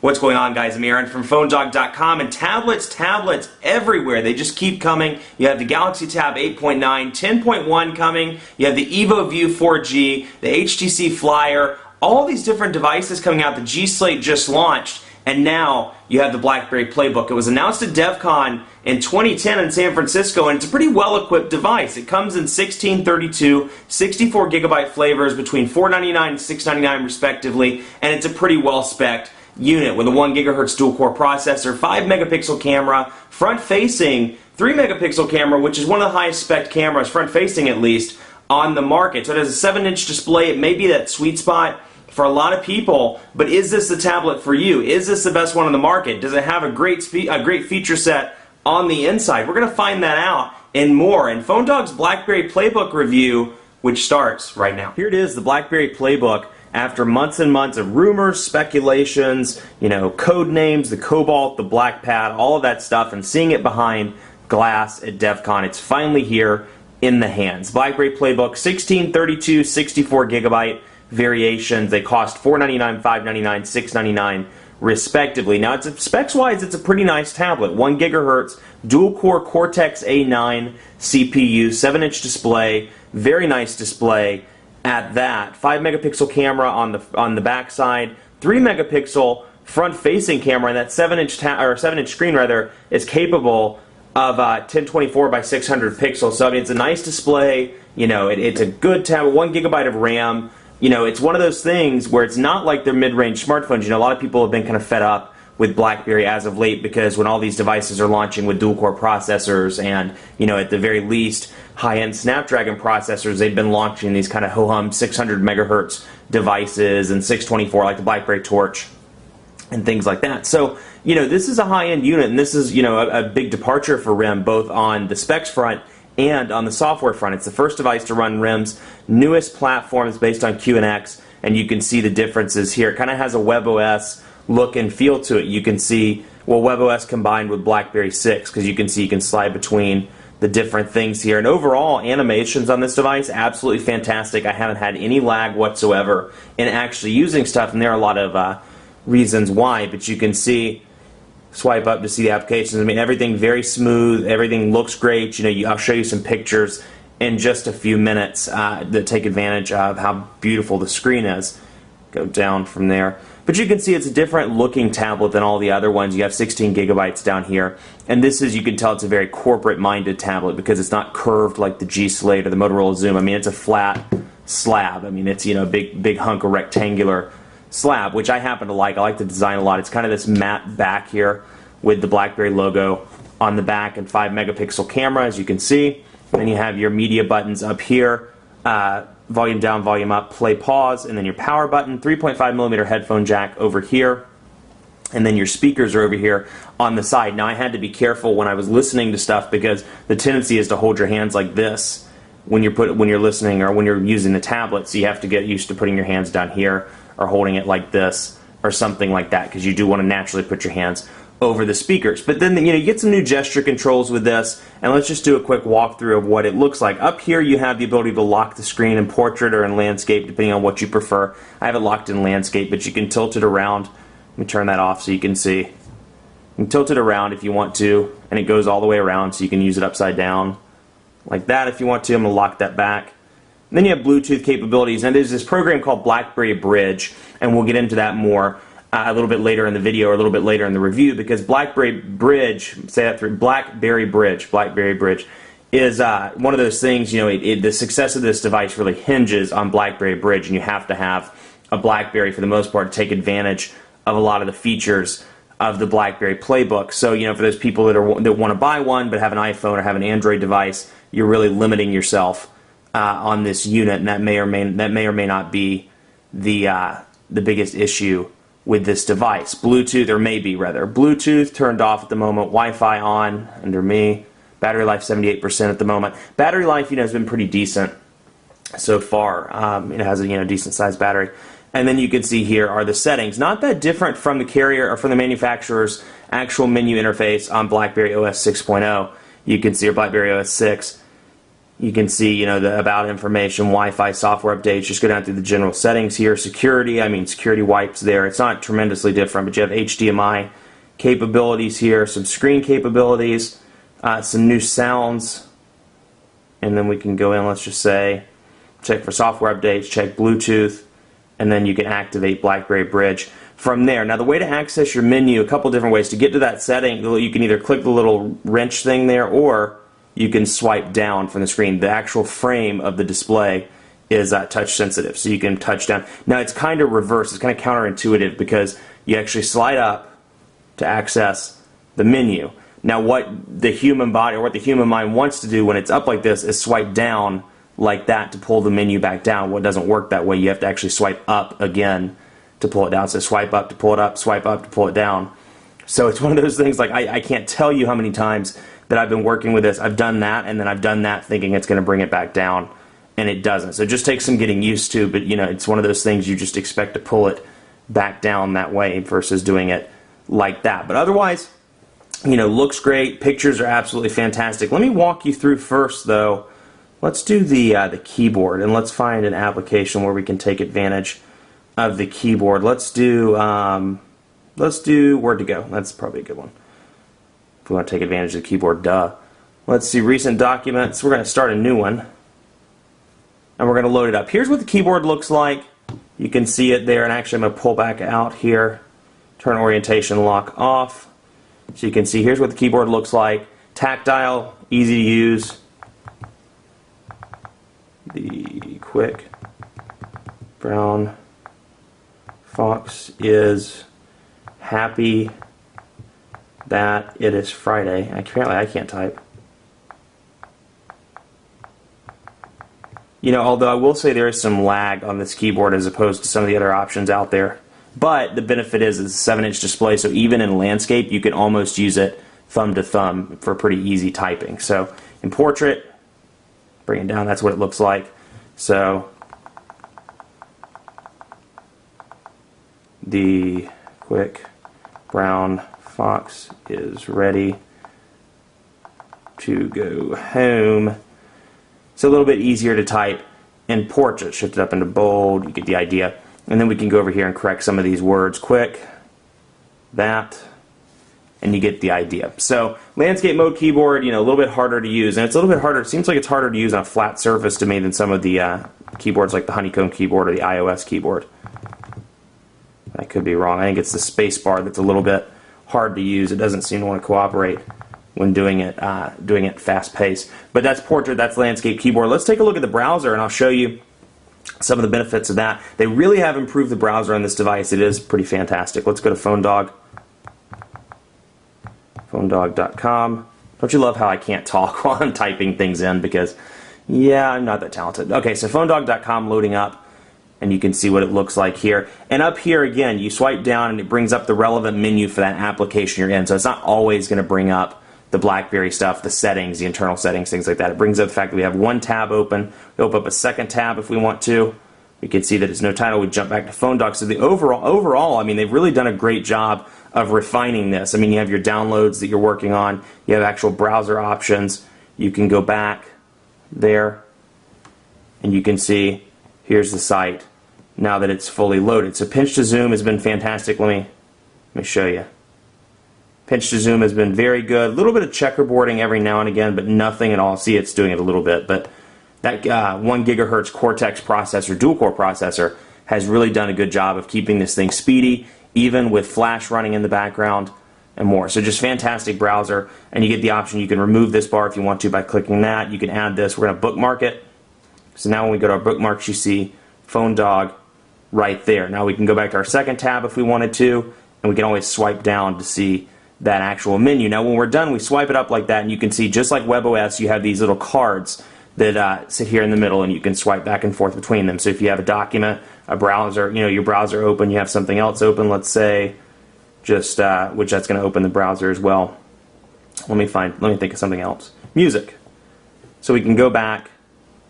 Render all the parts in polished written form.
What's going on, guys? I'm Aaron from PhoneDog.com, and tablets everywhere. They just keep coming. You have the Galaxy Tab 8.9, 10.1 coming. You have the Evo View 4G, the HTC Flyer, all these different devices coming out. The G Slate just launched, and now you have the BlackBerry PlayBook. It was announced at DEF CON in 2010 in San Francisco, and it's a pretty well-equipped device. It comes in 16, 32, 64 gigabyte flavors between $499 and $699 respectively, and it's a pretty well-spec'd unit with a 1 gigahertz dual-core processor, 5 megapixel camera, front-facing 3 megapixel camera, which is one of the highest spec cameras, front-facing at least, on the market. So it has a 7-inch display. It may be that sweet spot for a lot of people, but is this the tablet for you? Is this the best one on the market? Does it have a great feature set on the inside? We're going to find that out and more in PhoneDog's BlackBerry PlayBook review, which starts right now. Here it is, the BlackBerry PlayBook. After months and months of rumors, speculations, code names, the Cobalt, the Black Pad, all of that stuff, and seeing it behind glass at DEF CON, it's finally here in the hands. BlackBerry PlayBook, 16, 32, 64 gigabyte variations. They cost $499, $599, $699 respectively. Now, specs-wise, it's a pretty nice tablet. 1 gigahertz, dual-core Cortex A9 CPU, 7-inch display, very nice display. At that, 5 megapixel camera on the back side, 3 megapixel front-facing camera, and that 7-inch screen rather is capable of 1024 by 600 pixels. So I mean, it's a nice display. It's a good tablet. 1 gigabyte of RAM. It's one of those things where it's not like their mid-range smartphones. A lot of people have been kind of fed up with BlackBerry as of late because when all these devices are launching with dual-core processors and, at the very least, high-end Snapdragon processors, they've been launching these kind of ho-hum 600 megahertz devices and 624 like the BlackBerry Torch and things like that. So, this is a high-end unit, and this is, a big departure for RIM, both on the specs front and on the software front. It's the first device to run RIM's newest platform. It's based on QNX, and you can see the differences here. It kind of has a WebOS look and feel to it. You can see, WebOS combined with BlackBerry 6, because you can slide between the different things here. And overall, animations on this device, absolutely fantastic. I haven't had any lag whatsoever in actually using stuff, and there are a lot of reasons why, but you can see, swipe up to see the applications. I mean, everything very smooth, everything looks great. I'll show you some pictures in just a few minutes that take advantage of how beautiful the screen is. Go down from there. But you can see it's a different looking tablet than all the other ones. You have 16 gigabytes down here. And this is, you can tell it's a very corporate minded tablet because it's not curved like the G Slate or the Motorola Zoom. I mean, it's a flat slab. I mean, it's, a big hunk of rectangular slab, which I happen to like. I like the design a lot. It's kind of this matte back here with the BlackBerry logo on the back and 5 megapixel camera, as you can see. And then you have your media buttons up here. Volume down, volume up, play, pause, and then your power button, 3.5 millimeter headphone jack over here, and then your speakers are over here on the side. Now I had to be careful when I was listening to stuff because the tendency is to hold your hands like this when you're listening or when you're using the tablet, so you have to get used to putting your hands down here or holding it like this or something like that because you do want to naturally put your hands over the speakers. But then you get some new gesture controls with this, and let's just do a quick walkthrough of what it looks like. Up here you have the ability to lock the screen in portrait or in landscape depending on what you prefer. I have it locked in landscape, but you can tilt it around. Let me turn that off so you can see. You can tilt it around if you want to, and it goes all the way around so you can use it upside down like that if you want to. I'm going to lock that back. And then you have Bluetooth capabilities, and there's this program called BlackBerry Bridge, and we'll get into that more a little bit later in the video or a little bit later in the review, because BlackBerry Bridge, BlackBerry Bridge is one of those things, the success of this device really hinges on BlackBerry Bridge, and you have to have a BlackBerry for the most part to take advantage of a lot of the features of the BlackBerry PlayBook. So, for those people that want to buy one but have an iPhone or have an Android device, you're really limiting yourself on this unit, and that may or may not be the biggest issue with this device. Bluetooth, or maybe rather, Bluetooth turned off at the moment, Wi-Fi on under me, battery life 78% at the moment. Battery life, has been pretty decent so far. It has a decent sized battery. And then you can see here are the settings. Not that different from the carrier or from the manufacturer's actual menu interface on BlackBerry OS 6.0. You can see, or BlackBerry OS 6. You can see, you know, the about information, Wi-Fi, software updates. Just go down through the general settings here. Security, I mean, security wipes there. It's not tremendously different, but you have HDMI capabilities here, some screen capabilities, some new sounds, and then we can go in, let's just say, check for software updates, check Bluetooth, and then you can activate BlackBerry Bridge from there. Now, the way to access your menu, a couple different ways. To get to that setting, you can either click the little wrench thing there, or you can swipe down from the screen. The actual frame of the display is touch sensitive, so you can touch down. Now, it's kind of reverse. It's kind of counterintuitive because you actually slide up to access the menu. Now, what the human body or what the human mind wants to do when it's up like this is swipe down like that to pull the menu back down. Well, it doesn't work that way. You have to actually swipe up again to pull it down. So swipe up to pull it up, swipe up to pull it down. So it's one of those things, like I can't tell you how many times that I've been working with this. I've done that, and then I've done that thinking it's going to bring it back down, and it doesn't. So it just takes some getting used to, but you know, it's one of those things you just expect to pull it back down that way versus doing it like that. But otherwise, you know, looks great. Pictures are absolutely fantastic. Let me walk you through first, though. Let's do the keyboard, and let's find an application where we can take advantage of the keyboard. Let's do Word to Go. That's probably a good one. If we want to take advantage of the keyboard, duh. Let's see, recent documents. We're going to start a new one, and we're going to load it up. Here's what the keyboard looks like. You can see it there, and actually I'm going to pull back out here, turn orientation lock off. So you can see here's what the keyboard looks like. Tactile, easy to use. The quick brown fox is happy that it is Friday. Apparently I can't type. You know, although I will say there is some lag on this keyboard as opposed to some of the other options out there. But the benefit is it's a 7-inch display, so even in landscape you can almost use it thumb to thumb for pretty easy typing. So in portrait, bring it down, that's what it looks like. So the quick brown fox is ready to go home. It's a little bit easier to type in portrait. Shift it up into bold, you get the idea. And then we can go over here and correct some of these words. Quick, that, and you get the idea. So landscape mode keyboard, you know, a little bit harder to use, and it's a little bit harder. It seems like it's harder to use on a flat surface to me than some of the keyboards like the honeycomb keyboard or the iOS keyboard. I could be wrong. I think it's the space bar that's a little bit hard to use. It doesn't seem to want to cooperate when doing it fast paced. But that's portrait, that's landscape keyboard. Let's take a look at the browser, and I'll show you some of the benefits of that. They really have improved the browser on this device. It is pretty fantastic. Let's go to PhoneDog. PhoneDog.com. Don't you love how I can't talk while I'm typing things in? Because, yeah, I'm not that talented. Okay, so PhoneDog.com loading up, and you can see what it looks like here. And up here, again, you swipe down, and it brings up the relevant menu for that application you're in. So it's not always going to bring up the BlackBerry stuff, the settings, the internal settings, things like that. It brings up the fact that we have one tab open. We open up a second tab if we want to. We can see that it's no title. We jump back to PhoneDog. So the overall, I mean, they've really done a great job of refining this. I mean, you have your downloads that you're working on. You have actual browser options. You can go back there, and you can see here's the site now that it's fully loaded. So pinch to zoom has been fantastic. Let me show you. Pinch to zoom has been very good. A little bit of checkerboarding every now and again, but nothing at all. See, it's doing it a little bit, but that 1 gigahertz Cortex processor, dual-core processor, has really done a good job of keeping this thing speedy, even with Flash running in the background and more. So just fantastic browser, and you get the option. You can remove this bar if you want to by clicking that. You can add this. We're going to bookmark it. So now when we go to our bookmarks, you see PhoneDog right there. Now we can go back to our second tab if we wanted to, and we can always swipe down to see that actual menu. Now when we're done, we swipe it up like that, and you can see, just like WebOS, you have these little cards that sit here in the middle, and you can swipe back and forth between them. So if you have a document, a browser, you know, your browser open, you have something else open, let's say, just which that's going to open the browser as well. Let me think of something else. Music. So we can go back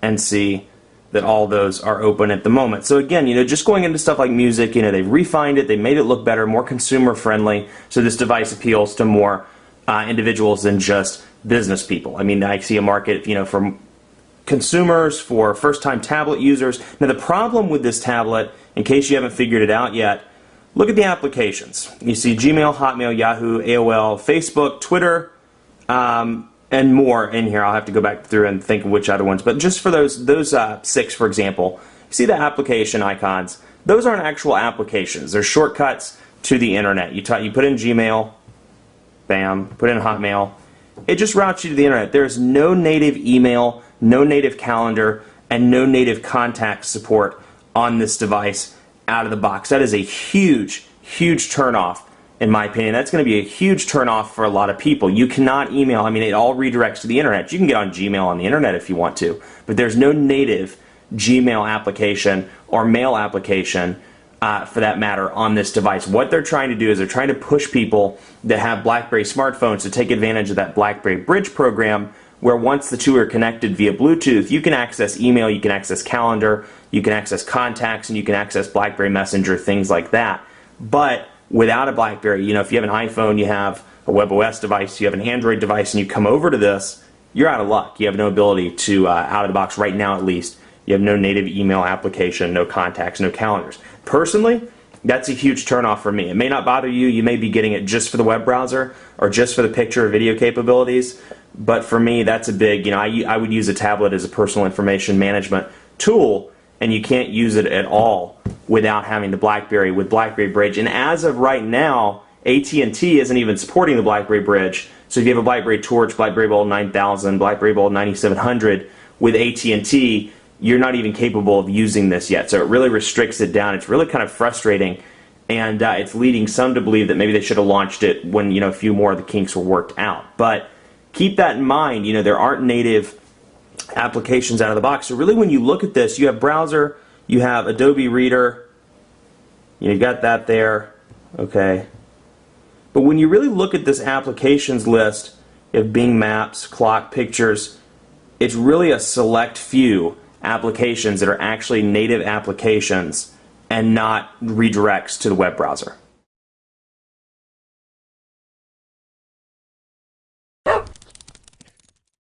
and see that all those are open at the moment. So again, you know, just going into stuff like music, you know, they've refined it, they made it look better, more consumer friendly, so this device appeals to more individuals than just business people. I mean, I see a market, you know, from consumers, for first-time tablet users. Now the problem with this tablet, in case you haven't figured it out yet, look at the applications. You see Gmail, Hotmail, Yahoo, AOL, Facebook, Twitter, and more in here. I'll have to go back through and think of which other ones. But just for those 6, for example, you see the application icons. Those aren't actual applications. They're shortcuts to the internet. You put in Gmail, bam, put in Hotmail. It just routes you to the internet. There's no native email, no native calendar, and no native contact support on this device out of the box. That is a huge, huge turnoff, in my opinion. That's going to be a huge turnoff for a lot of people. You cannot email. I mean, it all redirects to the internet. You can get on Gmail on the internet if you want to, but there's no native Gmail application or mail application for that matter on this device. What they're trying to do is they're trying to push people that have BlackBerry smartphones to take advantage of that BlackBerry Bridge program, where once the two are connected via Bluetooth, you can access email, you can access calendar, you can access contacts, and you can access BlackBerry Messenger, things like that. But without a BlackBerry, if you have an iPhone, you have a WebOS device, you have an Android device, and you come over to this, you're out of luck. You have no ability to, out of the box right now at least, you have no native email application, no contacts, no calendars. Personally, that's a huge turnoff for me. It may not bother you. You may be getting it just for the web browser or just for the picture or video capabilities. But for me, that's a big, I would use a tablet as a personal information management tool, and you can't use it at all without having the BlackBerry with BlackBerry Bridge. And as of right now, AT&T isn't even supporting the BlackBerry Bridge. So if you have a BlackBerry Torch, BlackBerry Bold 9000, BlackBerry Bold 9700 with AT&T, you're not even capable of using this yet. So it really restricts it down. It's really kind of frustrating, and it's leading some to believe that maybe they should have launched it when a few more of the kinks were worked out. But keep that in mind. There aren't native applications out of the box. So really, when you look at this, you have browser, you have Adobe Reader, you got that there, okay. But when you really look at this applications list, you have Bing Maps, Clock, Pictures. It's really a select few applications that are actually native applications and not redirects to the web browser.